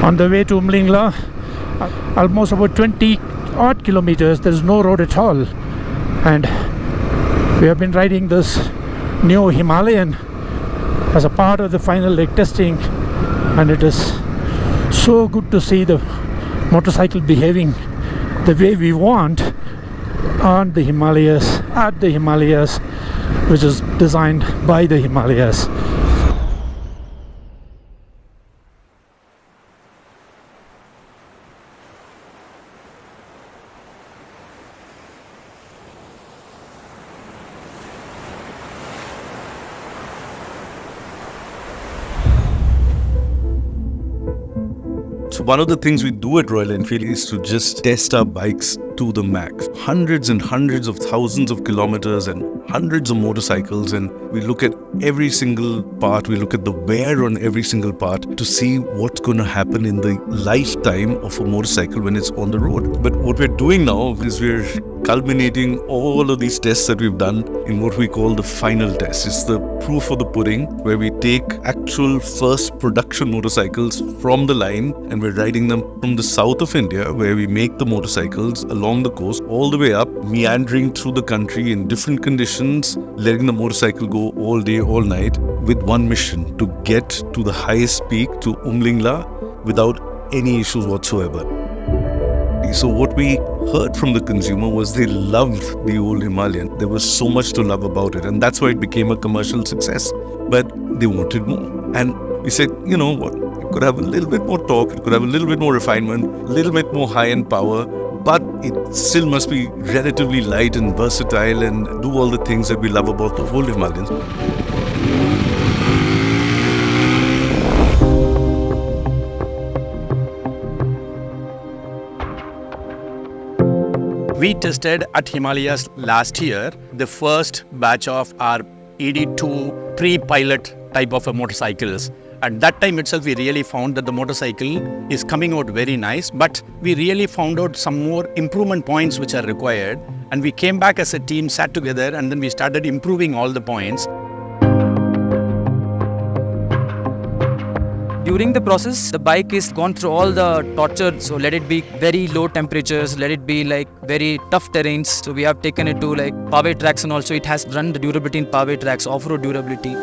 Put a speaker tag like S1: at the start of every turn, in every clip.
S1: On the way to Umlingla, almost about 20 odd kilometers, there's no road at all. And we have been riding this new Himalayan as a part of the final leg testing, and it is so good to see the motorcycle behaving the way we want on the Himalayas, at the Himalayas, which is designed by the Himalayas.
S2: So one of the things we do at Royal Enfield is to just test our bikes to the max. Hundreds and hundreds of thousands of kilometers and hundreds of motorcycles, and we look at every single part, we look at the wear on every single part to see what's going to happen in the lifetime of a motorcycle when it's on the road. But what we're doing now is we're culminating all of these tests that we've done in what we call the final test. It's the proof of the pudding, where we take actual first production motorcycles from the line and we're riding them from the south of India, where we make the motorcycles along the coast all the way up, meandering through the country in different conditions, letting the motorcycle go all day, all night, with one mission: to get to the highest peak, to Umlingla, without any issues whatsoever. So what we heard from the consumer was they loved the old Himalayan. There was so much to love about it, and that's why it became a commercial success. But they wanted more. And we said, you know what, it could have a little bit more torque, it could have a little bit more refinement, a little bit more high-end power, but it still must be relatively light and versatile and do all the things that we love about the old Himalayans.
S3: We tested at Himalayas last year the first batch of our ED2 pre-pilot type of motorcycles. At that time itself, we really found that the motorcycle is coming out very nice, but we really found out some more improvement points which are required. And we came back as a team, sat together, and then we started improving all the points.
S4: During the process, the bike is gone through all the torture. So let it be very low temperatures, let it be like very tough terrains. So we have taken it to like paved tracks, and also it has run the durability in paved tracks, off-road durability.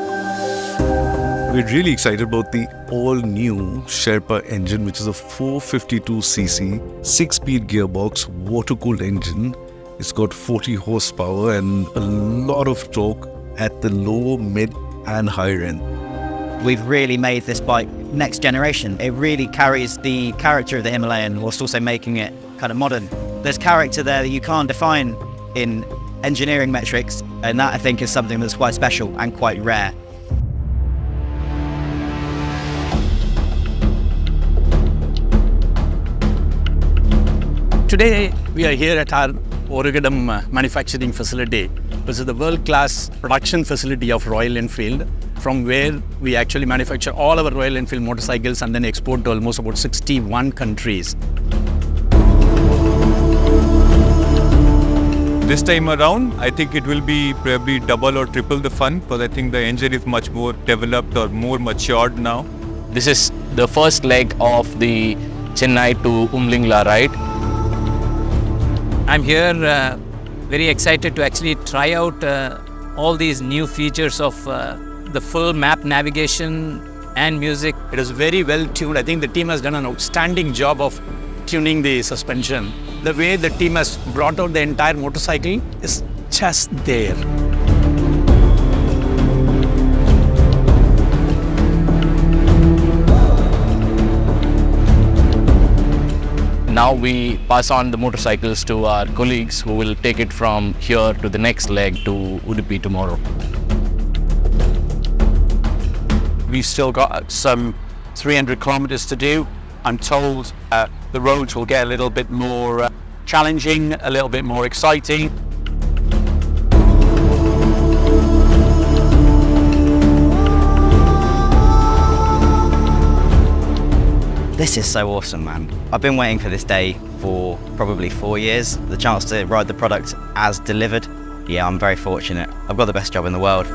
S2: We're really excited about the all-new Sherpa engine, which is a 452cc, 6-speed gearbox, water-cooled engine. It's got 40 horsepower and a lot of torque at the low, mid and higher end.
S5: We've really made this bike next generation. It really carries the character of the Himalayan whilst also making it kind of modern. There's character there that you can't define in engineering metrics, and that I think is something that's quite special and quite rare.
S3: Today, we are here at our Oregadam manufacturing facility, which is the world-class production facility of Royal Enfield, from where we actually manufacture all our Royal Enfield motorcycles and then export to almost about 61 countries.
S6: This time around, I think it will be probably double or triple the fun, because I think the engine is much more developed or more matured now.
S7: This is the first leg of the Chennai to Umlingla ride.
S4: I'm here very excited to actually try out all these new features of the full map navigation and music.
S3: It is very well tuned. I think the team has done an outstanding job of tuning the suspension. The way the team has brought out the entire motorcycle is just there.
S7: Now we pass on the motorcycles to our colleagues who will take it from here to the next leg to Udupi tomorrow.
S8: We've still got some 300 kilometers to do. I'm told the roads will get a little bit more challenging, a little bit more exciting.
S5: This is so awesome, man. I've been waiting for this day for probably 4 years. The chance to ride the product as delivered. Yeah, I'm very fortunate. I've got the best job in the world.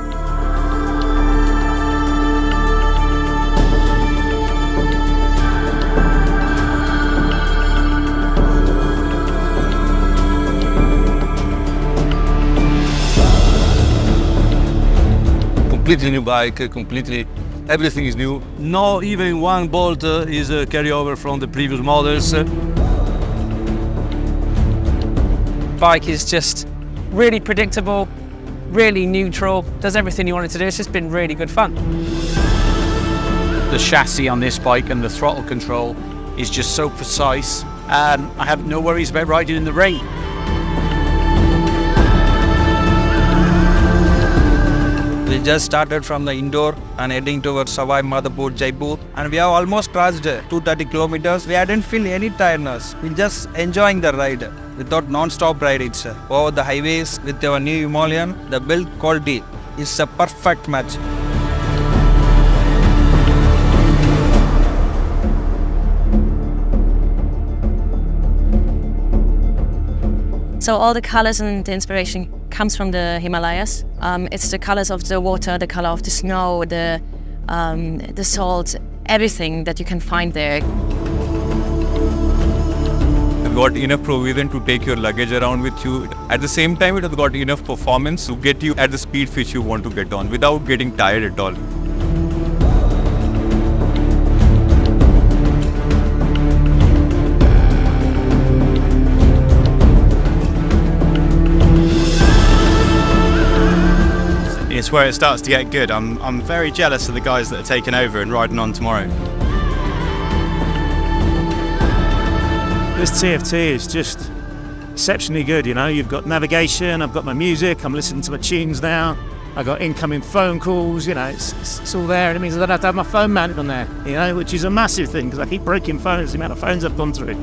S2: completely new bike, completely everything is new. No, even one bolt is a carryover from the previous models.
S9: Bike is just really predictable, really neutral, does everything you want it to do. It's just been really good fun.
S8: The chassis on this bike and the throttle control is just so precise. I have no worries about riding in the rain.
S10: We just started from the indoor and heading towards Sawai Madhopur, Jaipur, and we have almost crossed 230 kilometers. We didn't feel any tiredness. We just enjoying the ride without non-stop ride. It's over the highways with our new Himalayan. The build quality is a perfect match.
S11: So all the colors and the inspiration comes from the Himalayas. It's the colors of the water, the color of the snow, the salt, everything that you can find there.
S6: You've got enough provision to take your luggage around with you. At the same time, it has got enough performance to get you at the speed which you want to get on without getting tired at all.
S3: It's where it starts to get good. I'm very jealous of the guys that are taking over and riding on tomorrow.
S12: This TFT is just exceptionally good, you know. You've got navigation, I've got my music, I'm listening to my tunes now. I've got incoming phone calls, you know, it's all there. And it means I don't have to have my phone mounted on there, you know, which is a massive thing because I keep breaking phones, the amount of phones I've gone through.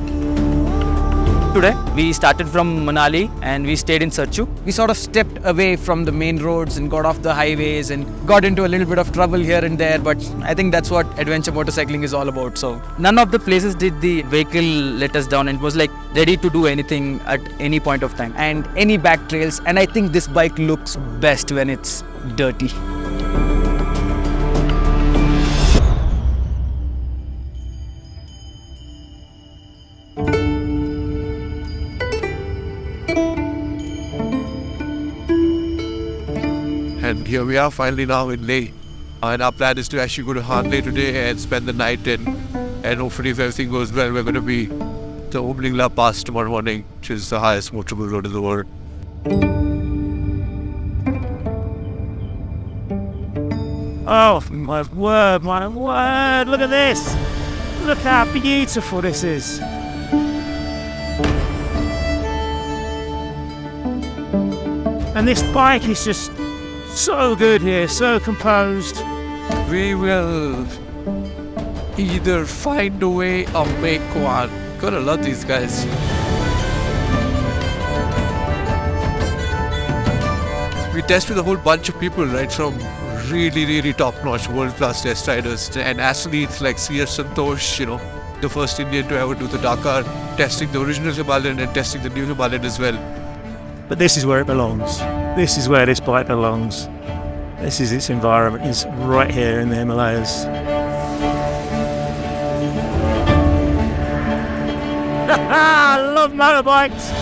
S4: Today, we started from Manali and we stayed in Sarchu. We sort of stepped away from the main roads and got off the highways and got into a little bit of trouble here and there, but I think that's what adventure motorcycling is all about. So none of the places did the vehicle let us down and it was like ready to do anything at any point of time and any back trails. And I think this bike looks best when it's dirty.
S13: And here we are finally now in Leh. And our plan is to actually go to Hanle today and spend the night and hopefully if everything goes well, we're going to be the Umlingla Pass tomorrow morning, which is the highest motorable road in the world.
S12: Oh, my word, look at this. Look how beautiful this is. And this bike is just so good here, so composed.
S13: We will either find a way or make one. Gotta love these guys. We test with a whole bunch of people, right? From really top-notch, world-class test riders and athletes like C.S. Santosh, you know, the first Indian to ever do the Dakar, testing the original Himalayan and testing the new Himalayan as well.
S12: But this is where it belongs. This is where this bike belongs. This is its environment. It's right here in the Himalayas. I love motorbikes.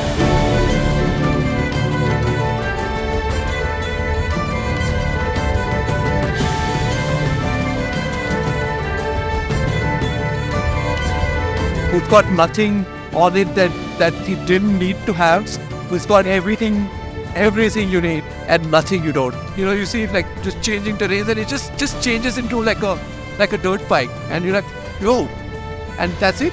S13: We've got nothing on it that you didn't need to have. We've got everything you need and nothing you don't. You know, you see it like just changing terrain and it just changes into like a dirt bike and you're like, yo, and that's it.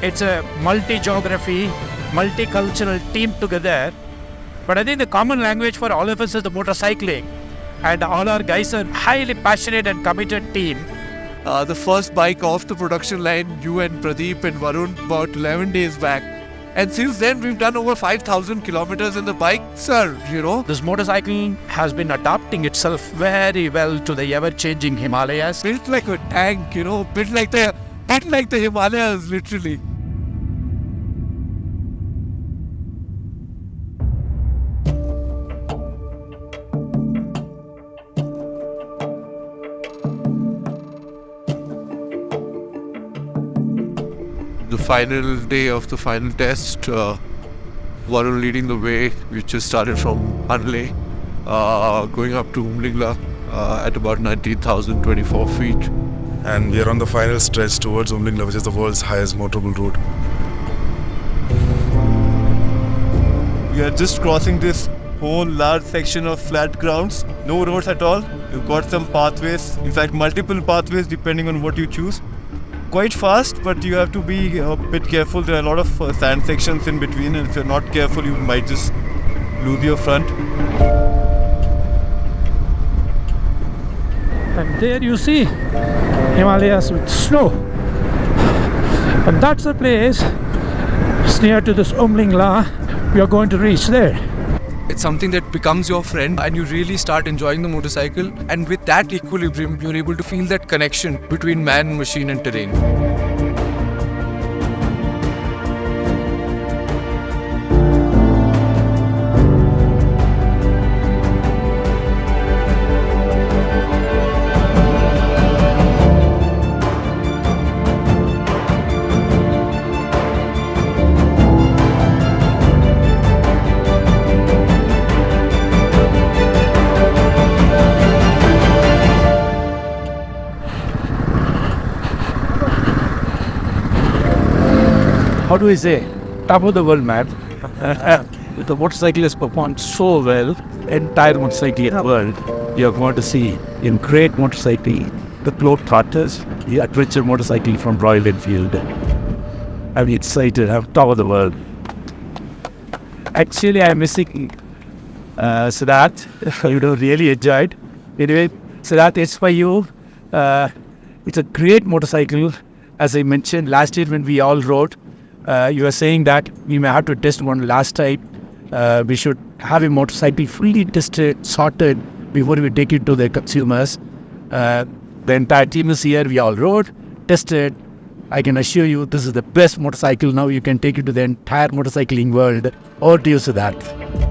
S1: It's a multi-geography, multicultural team together. But I think the common language for all of us is the motorcycling. And all our guys are highly passionate and committed team.
S13: The first bike off the production line, you and Pradeep and Varun, about 11 days back. And since then, we've done over 5,000 kilometers in the bike, sir, you know.
S1: This motorcycle has been adapting itself very well to the ever-changing Himalayas.
S13: Built like a tank, you know, built like the Himalayas, literally. The final day of the final test, Varun leading the way. We just started from Hanle, going up to Umlingla,
S2: at about 19,024 feet.
S14: And we are on the final stretch towards Umlingla, which is the world's highest motorable route.
S6: We are just crossing this whole large section of flat grounds, no roads at all. You've got some pathways, in fact multiple pathways depending on what you choose. Quite fast, but you have to be a bit careful. There are a lot of sand sections in between, and if you're not careful you might just lose your front.
S1: And there you see Himalayas with snow. And that's the place, it's near to this Umlingla, we are going to reach there.
S13: It's something that becomes your friend and you really start enjoying the motorcycle, and with that equilibrium you're able to feel that connection between man, machine and terrain.
S15: How do I say, top of the world map. The motorcycle has performed so well, entire motorcycle in the world. You are going to see in great motorcycle, the Globe Trotters, the adventure motorcycle from Royal Enfield. I'm excited, I'm top of the world. Actually, I'm missing Siddharth. You know, really enjoyed. Anyway, Siddharth, it's for you. It's a great motorcycle. As I mentioned last year when we all rode, you were saying that we may have to test one last time. We should have a motorcycle fully tested, sorted before we take it to the consumers. The entire team is here. We all rode, tested. I can assure you this is the best motorcycle. Now you can take it to the entire motorcycling world. Over to you, Siddharth.